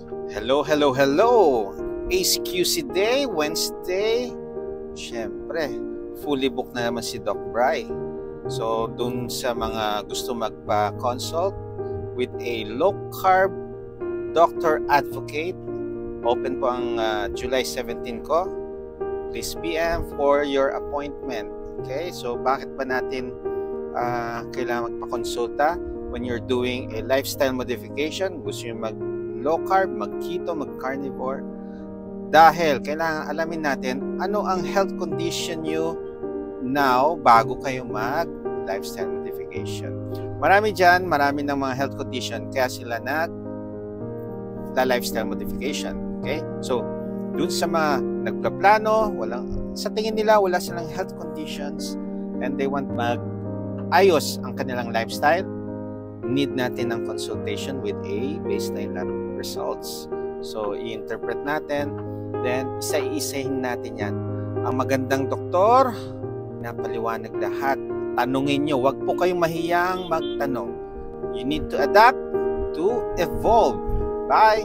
Hello, hello, hello! HQC Day, Wednesday. Siyempre, fully booked na naman si Doc Bry. So, dun sa mga gusto magpa-consult with a low-carb doctor advocate, open po ang July 17 ko. Please PM for your appointment. Okay, so bakit ba natin kailangan magpa-consulta when you're doing a lifestyle modification? Gusto nyo mag low carb, mag-keto, mag-carnivore, dahil kailangan alamin natin ano ang health condition nyo now bago kayo mag-lifestyle modification. Marami ng mga health condition kaya sila nag-lifestyle modification. Okay? So, dun sa mga nagpaplano, sa tingin nila wala silang health conditions and they want mag-ayos ang kanilang lifestyle, need natin ng consultation with a baseline lab results. So, i-interpret natin, then isa-isahin natin yan. Ang magandang doktor, napaliwanag lahat. Tanungin nyo, wag po kayong mahiyang magtanong. You need to adapt to evolve. Bye!